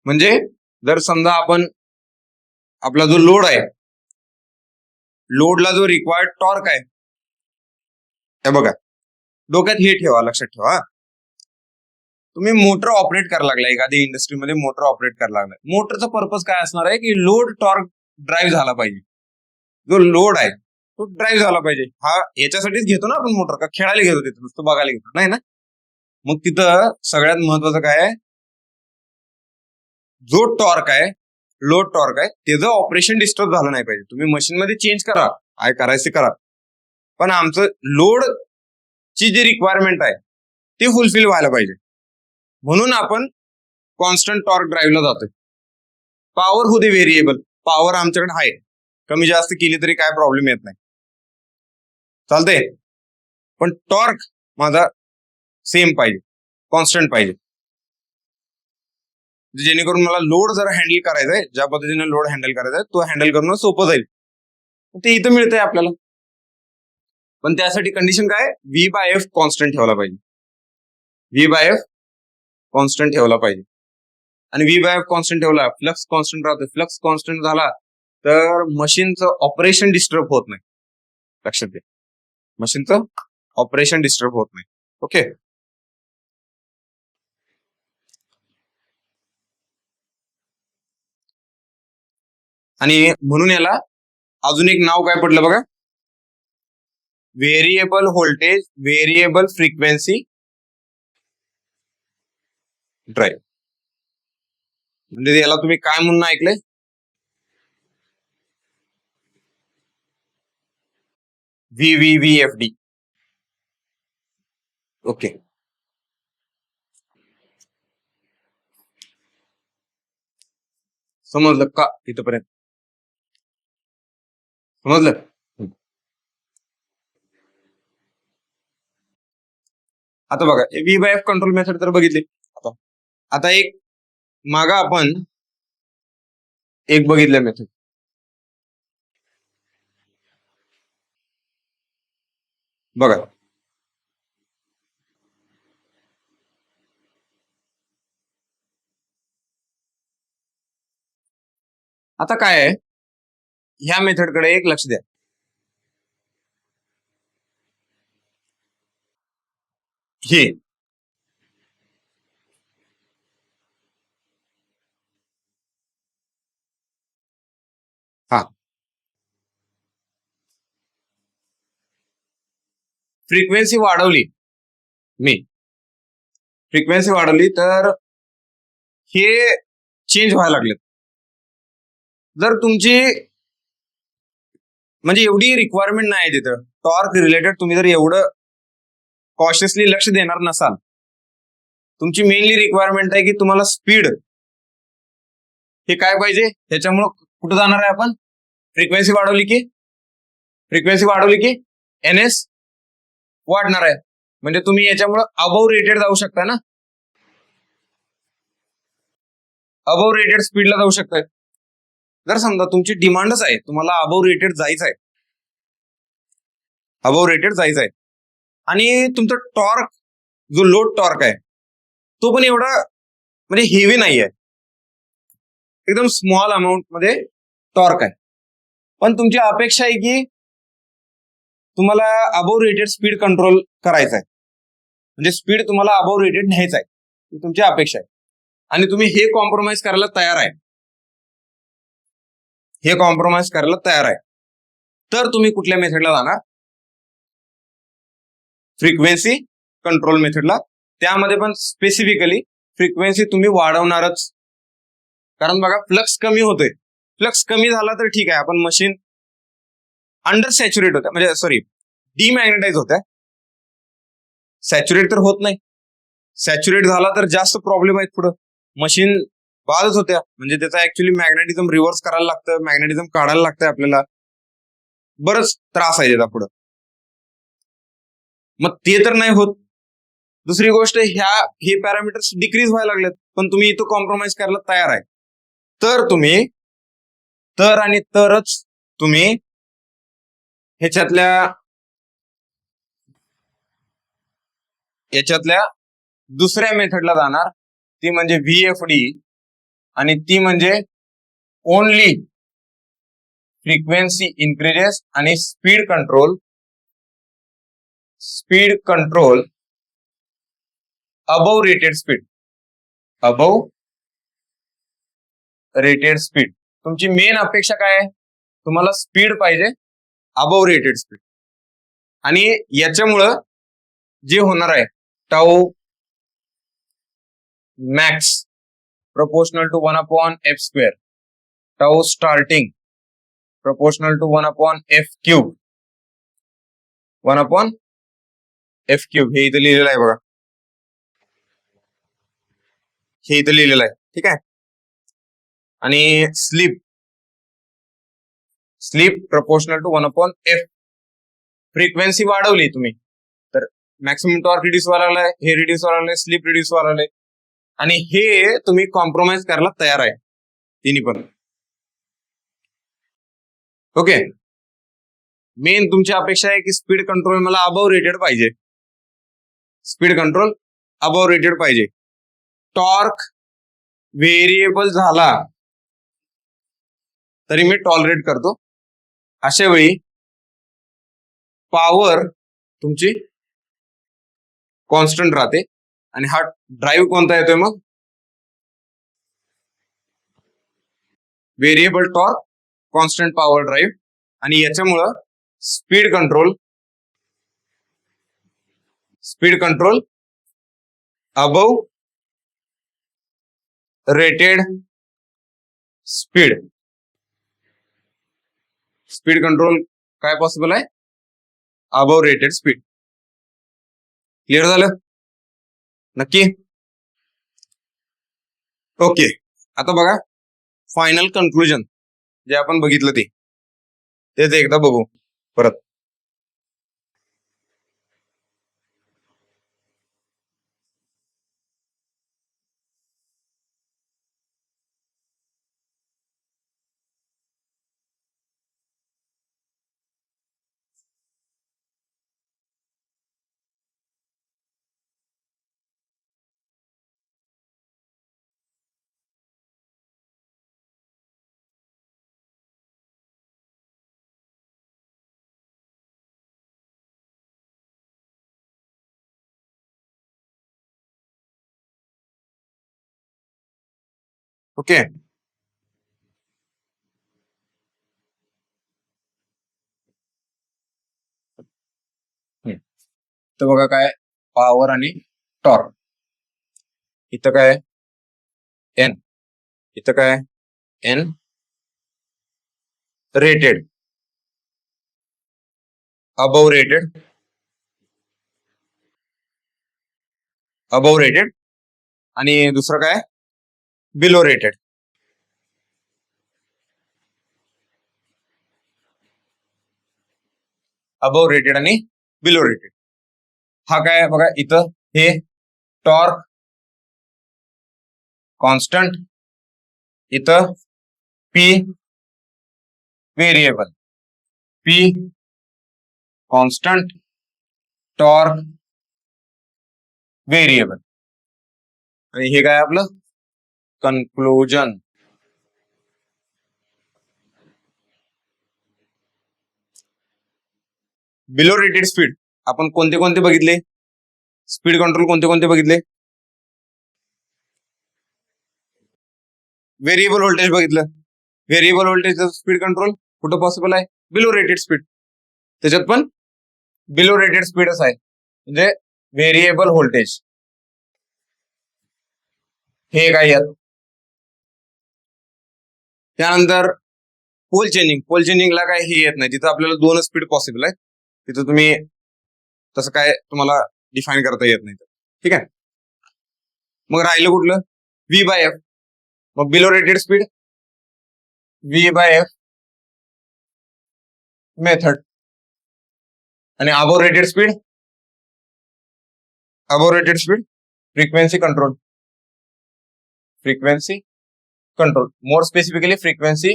म्हणजे जर समजा आपण आपला जो लोड आहे, लोडला जो रिक्वायर्ड टॉर्क आहे, हे बघा डोक्यात हे ठेवा, लक्षात ठेवा. तुम्ही मोटर ऑपरेट करायला लागला, एखादी इंडस्ट्रीमध्ये मोटर ऑपरेट करायला लागलाय. मोटरचा पर्पज काय असणार आहे की लोड टॉर्क ड्राईव्ह झाला पाहिजे. जो लोड आहे तो ड्राईव्ह झाला पाहिजे. हा याच्यासाठीच घेतो ना आपण मोटर, का खेळायला घेतो तिथं, नुसतं बघायला घेतो नाही ना. मग तिथं सगळ्यात महत्वाचं काय आहे, जो टॉर्क आहे, लोड टॉर्क आहे, त्याचं ऑपरेशन डिस्टर्ब झालं नाही पाहिजे. तुम्ही मशीनमध्ये चेंज करा, काय करायचं करा, पण आमचं लोड ची जी रिक्वायरमेंट आहे ती फुलफिल व्हायला पाहिजे. म्हणून आपण कॉन्स्टंट टॉर्क ड्राईव्हला जातोय. पॉवर होते व्हेरिएबल, पॉवर आमच्याकडे आहे, कमी जास्त केली तरी काय प्रॉब्लेम येत नाही, चालतंय. पण टॉर्क माझा सेम पाहिजे, कॉन्स्टंट पाहिजे, जेणेकरून मला लोड जर हँडल करायचा आहे, ज्या पद्धतीने लोड हँडल करायचा आहे तो हँडल करणं सोपं जाईल. ते इथं मिळतंय आपल्याला. पण त्यासाठी कंडिशन काय, व्ही बाय एफ कॉन्स्टंट ठेवला पाहिजे. व्ही बाय एफ कॉन्स्टंट ठेवला पाहिजे. आणि व्ही बाय एफ कॉन्स्टंट ठेवला, फ्लक्स कॉन्स्टंट राहतो. फ्लक्स कॉन्स्टंट झाला तर मशीनचं ऑपरेशन डिस्टर्ब होत नाही. लक्षात घ्या, मशीनचं ऑपरेशन डिस्टर्ब होत नाही. ओके. आणि म्हणून याला अजून एक नाव काय पडलं बघा, variable voltage variable frequency drive. म्हणजे याला तुम्ही काय म्हणून ऐकलंय, VVVFD. ओके. समजलं का इथपर्यंत? समजलं. आता बघा V by F control method तर बघितली. आता एक मागा आपण एक बघितलं मेथड, बघा आता काय आहे, ह्या मेथडकडे एक लक्ष द्या. हे हा फ्रिक्वेन्सी वाढवली, मी फ्रिक्वेन्सी वाढवली तर हे चेंज व्हायला लागले. जर तुमची म्हणजे एवढी रिक्वायरमेंट नाही तिथं टॉर्क रिलेटेड, तुम्ही जर एवढं कॉशियसली लक्ष देणार नसाल, तुमची मेनली रिक्वायरमेंट आहे की तुम्हाला स्पीड हे काय पाहिजे, त्याच्यामुळं कुठं जाणार आहे आपण, फ्रिक्वेन्सी वाढवली की NS वाढणार आहे. म्हणजे तुम्ही याच्यामुळं अबव रेटेड जाऊ शकता ना, अबव रेटेड स्पीडला जाऊ शकताय. जर समजा तुमची डिमांडच आहे, तुम्हाला अबव रेटेड जायचं आहे, आणि तुमचा टॉर्क जो लोड टॉर्क आहे तो पण एवढा म्हणजे हेवी नाही आहे, एकदम स्मॉल अमाऊंट मध्ये टॉर्क आहे. पण तुमची अपेक्षा आहे की तुम्हाला अबव रेटेड स्पीड कंट्रोल करायचं आहे, म्हणजे स्पीड तुम्हाला अबव रेटेड न्यायचं आहे, ही तुमची अपेक्षा आहे. आणि तुम्ही हे कॉम्प्रोमाइज करायला तयार आहे, तर तुम्ही कुठल्या मेथडला जाणार, फ्रिक्वेन्सी कंट्रोल मेथडला. त्यामध्ये पण स्पेसिफिकली फ्रिक्वेन्सी तुम्ही वाढवणारच, कारण बघा फ्लक्स कमी होतोय. फ्लक्स कमी झाला तर ठीक आहे, आपण मशीन अंडर सॅच्युरेट होत्या, म्हणजे सॉरी डिमॅग्नेटाइज होत्या, सॅच्युरेट तर होत नाही. सॅच्युरेट झाला तर जास्त प्रॉब्लेम आहेत पुढं, मशीन बादच होत्या. म्हणजे त्याचा ऍक्च्युली मॅग्नेटिझम रिव्हर्स करायला लागतं, मॅग्नेटिझम काढायला लागतं आपल्याला, बरंच त्रास आहे त्याचा पुढं. मग ते तर नाही होत. दुसरी गोष्ट हे पॅरामीटर्स डिक्रीज व्हायला लागलेत, पण तुम्ही इथं कॉम्प्रोमाइज करायला तयार आहे, तर तुम्ही तर आणि तरच तुम्ही याच्यातल्या दुसऱ्या मेथडला जाणार, ती म्हणजे VFD, आणि ती म्हणजे ओनली फ्रिक्वेन्सी इन्क्रीजेस आणि speed control above rated speed. तुमची मेन अपेक्षा काय आहे? तुम्हाला स्पीड पाहिजे अबव रेटेड स्पीड, आणि याच्यामुळं जे होणार आहे tau max proportional to 1/f², tau starting proportional to 1/f³, 1/f³. हे इथं लिहिलेलं आहे बघा, हे इथं लिहिलेलं आहे, ठीक आहे. आणि sleep proportional to 1/f. Frequency वाढवली तुम्ही तर मॅक्सिमम टॉर्क रिड्यूस व्हायला लागलाय, हे रिड्यूस व्हायला लागलंय, स्लीप रिड्यूस व्हायला लागलंय, आणि हे तुम्ही कॉम्प्रोमाइज करायला तयार आहे तिन्ही पण. ओके, मेन तुमची अपेक्षा आहे की स्पीड कंट्रोल मला अबव रेटेड पाहिजे, टॉर्क व्हेरिएबल झाला तरी मी टॉलरेट करतो. अशा वेळी पॉवर तुमची कॉन्स्टंट राहते, आणि हा ड्राईव्ह कोणता येतोय मग? Variable torque constant power drive, आणि याच्यामुळं speed control above rated speed control काय पॉसिबल आहे? Above rated speed. क्लिअर झालं? नक्की? ओके, आता बघा फायनल कन्क्लुजन जे आपण बघितलं तेच एकदा बघू परत. ओके, तर बघा काय पॉवर आणि टॉर्क. इथं काय एन, इथं काय एन रेटेड, अबव रेटेड, आणि दुसरं काय बिलो रेटेड. अबव रेटेड आणि बिलो रेटेड. हा काय बघा इथं हे टॉर्क कॉन्स्टंट, इथं P variable, P constant, torque variable, आणि हे काय आपलं कन्क्लुजन. बिलो रेटेड स्पीड आपण कोणते कोणते बघितले? स्पीड कंट्रोल कोणते कोणते बघितले? व्हेरिएबल व्होल्टेज बघितलं. व्हेरिएबल व्होल्टेज स्पीड कंट्रोल कुठं पॉसिबल आहे? Below rated speed. त्याच्यात पण बिलो रेटेड स्पीडच आहे, म्हणजे व्हेरिएबल व्होल्टेज हे काय यात. त्यानंतर पोल चेंजिंगला काय हे येत नाही, तिथं आपल्याला दोनच स्पीड पॉसिबल आहे, तिथं तुम्ही तसं काय तुम्हाला डिफाईन करता येत नाही. ठीक आहे, मग राहिलं कुठलं? V/F. मग below rated speed V/F method, आणि above rated speed frequency control. Frequency control, more specifically frequency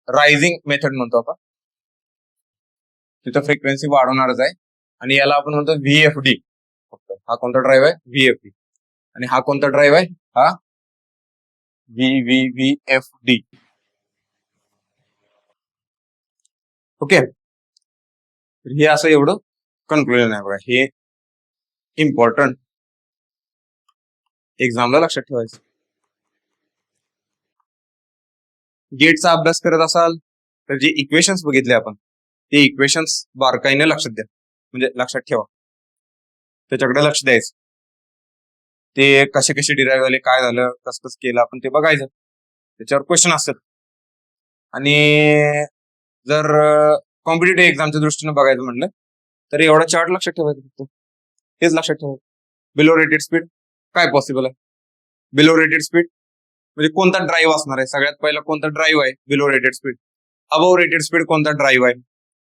rising method म्हणतो आपण. तिथं फ्रिक्वेन्सी वाढवणारच आहे आणि याला आपण म्हणतो व्हीएफडी. फक्त हा कोणता ड्राईव्ह आहे? व्हीएफडी. आणि हा कोणता ड्राईव्ह आहे? हा व्हीएफडी. ओके, हे असं एवढं कन्क्लुजन आहे बघा. हे इम्पॉर्टंट एक्झामला लक्षात ठेवायचं. गेटचा अभ्यास करत असाल तर जे इक्वेशन्स बघितले आपण ते इक्वेशन्स बारकाईने लक्षात द्या, म्हणजे लक्षात ठेवा, त्याच्याकडे लक्ष द्यायचं. ते कसे कसे डिराईव्ह झाले, काय झालं, कसं कसं केलं आपण ते बघायचं. त्याच्यावर क्वेश्चन असतात. आणि जर कॉम्पिटेटिव्ह एक्झामच्या दृष्टीने बघायचं म्हणलं तर एवढा चार्ट लक्षात ठेवायचं. फक्त तेच लक्षात ठेवायचं. बिलो रेटेड स्पीड काय पॉसिबल आहे? बिलो रेटेड स्पीड म्हणजे कोणता ड्राईव्ह असणार आहे? सगळ्यात पहिला कोणता ड्राईव्ह आहे below rated speed? Above rated speed कोणता ड्राईव्ह आहे?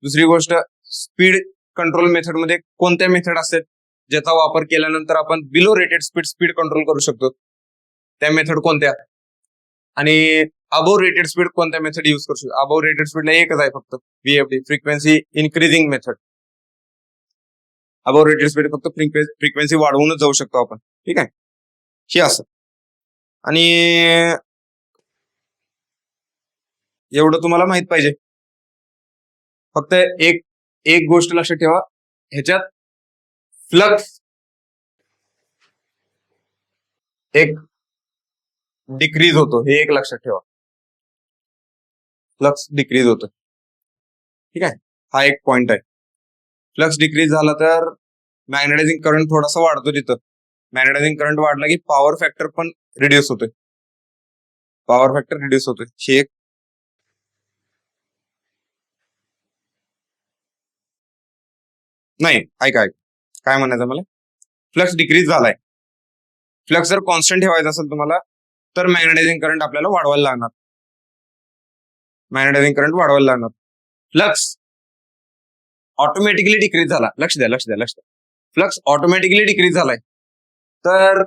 दुसरी गोष्ट, स्पीड कंट्रोल मेथड मध्ये कोणत्या मेथड असतात ज्याचा वापर केल्यानंतर आपण बिलो रेटेड स्पीड कंट्रोल करू शकतो? त्या मेथड कोणत्या? आणि अबव रेटेड स्पीड कोणत्या मेथड युज करू शकतो? अबव रेटेड स्पीडला एकच आहे फक्त, VFD, frequency increasing method. Above rated speed फक्त फ्रिक्वेन्सी वाढवूनच जाऊ शकतो आपण. ठीक आहे, हे असं. आणि एवढं तुम्हाला माहित पाहिजे. फक्त एक गोष्ट लक्षात ठेवा, ह्याच्यात फ्लक्स एक डिक्रीज होतो, हे एक लक्षात ठेवा. फ्लक्स डिक्रीज होतो. ठीक आहे, हा एक पॉइंट आहे. फ्लक्स डिक्रीज झाला तर मॅग्नेटायझिंग करंट थोडासा वाढतो. तिथं मॅग्नेटायझिंग करंट वाढला की पॉवर फॅक्टर पण रिड्यूस होतोय. पॉवर फॅक्टर रिड्यूस होतोय. हे एक नाही, ऐका काय म्हणायचं मला, फ्लक्स डिक्रीज झालाय. फ्लक्स जर कॉन्स्टंट ठेवायचा असेल तुम्हाला तर मॅग्नेटायझिंग करंट आपल्याला वाढवायला लागणार. मॅग्नेटायझिंग करंट वाढवायला लागणार. फ्लक्स ऑटोमॅटिकली डिक्रीज झाला, लक्ष द्या. फ्लक्स ऑटोमॅटिकली डिक्रीज झालाय तर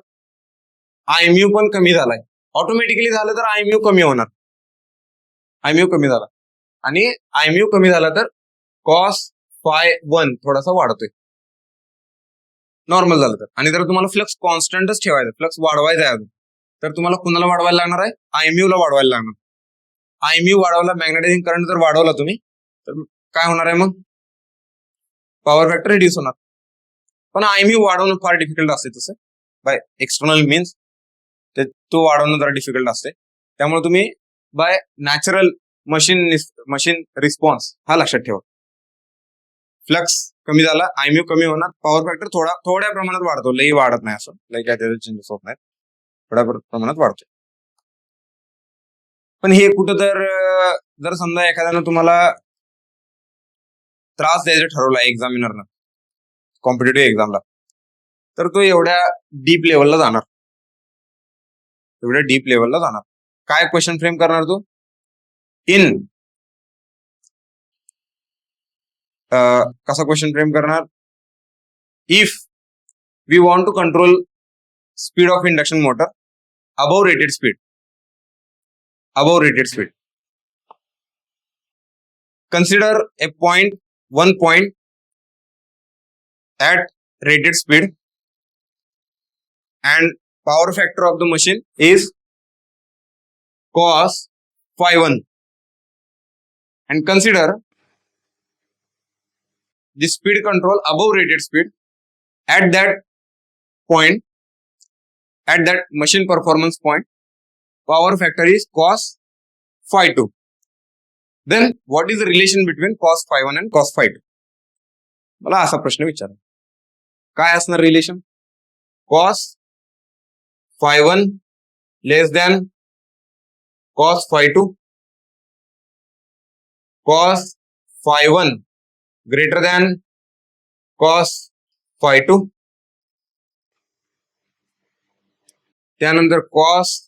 आयम्यू पण कमी झालाय. ऑटोमॅटिकली झालं तर आयम्यू कमी होणार. आयम्यू कमी झाला आणि आयम्यू कमी झाला तर कॉस फाय 1 थोडासा वाढतोय नॉर्मल झालं तर. आणि जर तुम्हाला फ्लक्स कॉन्स्टंटच ठेवायचं, फ्लक्स वाढवायचा आहे अजून, तर तुम्हाला कुणाला वाढवायला लागणार आहे? आयम्यू ला वाढवायला लागणार. आयम्यू वाढवला, मॅग्नेटायझिंग करंट जर वाढवला तुम्ही तर काय होणार आहे? मग पॉवर फॅक्टर रिड्यूस होणार. पण आयम्यू वाढवणं फार डिफिकल्ट असते तसं बाय एक्सटर्नल मीन्स. तो वाढवणं जरा डिफिकल्ट असते. त्यामुळे तुम्ही बाय नॅचरल मशीन रिस्पॉन्स हा लक्षात ठेवा. फ्लक्स कमी झाला, आयम्यू कमी होणार, पॉवर फॅक्टर थोड्या प्रमाणात वाढतो, लई वाढत नाही, असं लई काय त्याचे चेंजेस होत नाहीत, थोड्या प्रमाणात वाढतो. पण हे कुठं तर जर समजा एखाद्यानं तुम्हाला त्रास द्यायचं ठरवला एक्झामिनरनं कॉम्पिटेटिव्ह एक्झामला, तर तो एवढ्या डीप लेवलला जाणार. काय क्वेश्चन फ्रेम करणार तो? कसा क्वेश्चन फ्रेम करणार? If we want to control speed of induction motor above rated speed, consider one point at rated speed and power factor of the machine is cos phi 1, and consider the speed control above rated speed at that point, at that machine performance point, power factor is cos phi 2. Then what is the relation between cos phi 1 and cos phi 2? मला असा प्रश्न विचारा, काय असणार relation? cos phi 1 less than cos phi 2, cos phi 1 greater than cos phi 2, त्यानंतर cos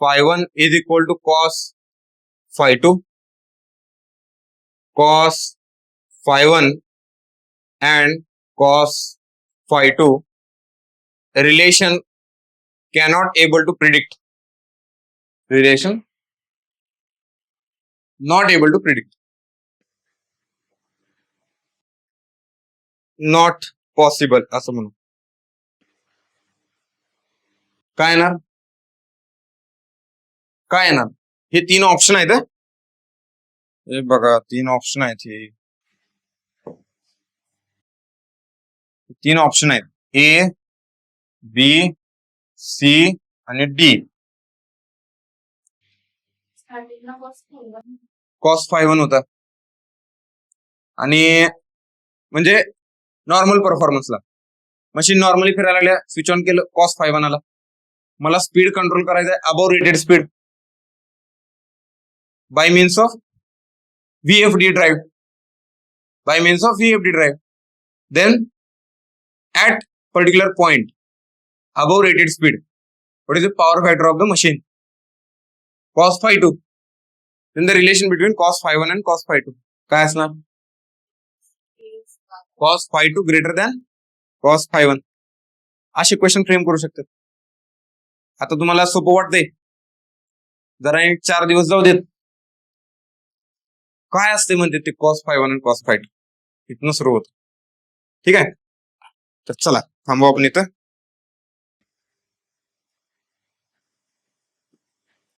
phi 1 is equal to cos phi 2, cos phi 1 and cos phi 2 relation cannot able to predict relation, not able to predict, not possible असं म्हणू. काय येणार, काय येणार, हे 3 option आहेत. हे बघा 3 ऑप्शन आहेत, हे 3 ऑप्शन आहेत, ए बी सी आणि डी. कॉस 5 होता आणि म्हणजे नॉर्मल परफॉर्मन्सला मशीन नॉर्मली फिरायला लागल्या, स्विच ऑन केलं, कॉस 5 आला. मला स्पीड कंट्रोल करायचं आहे above rated speed by means of VFD drive, by means of VFD drive. Then at particular point above rated speed, what is the power factor of the machine? Cos phi 2. Then the relation between cos phi 1 and cos phi 2 काय असणार? cos phi 2 greater than cos phi 1. असे question frame करू शकतात. आता तुम्हाला सोपं वाटतंय, जरा 4 दिवस जाऊ देत. काय असते म्हणते ते cos phi 1 आणि cos phi 2, इथनं सुरू होत. ठीक आहे, तर चला थांबू आपण इथं.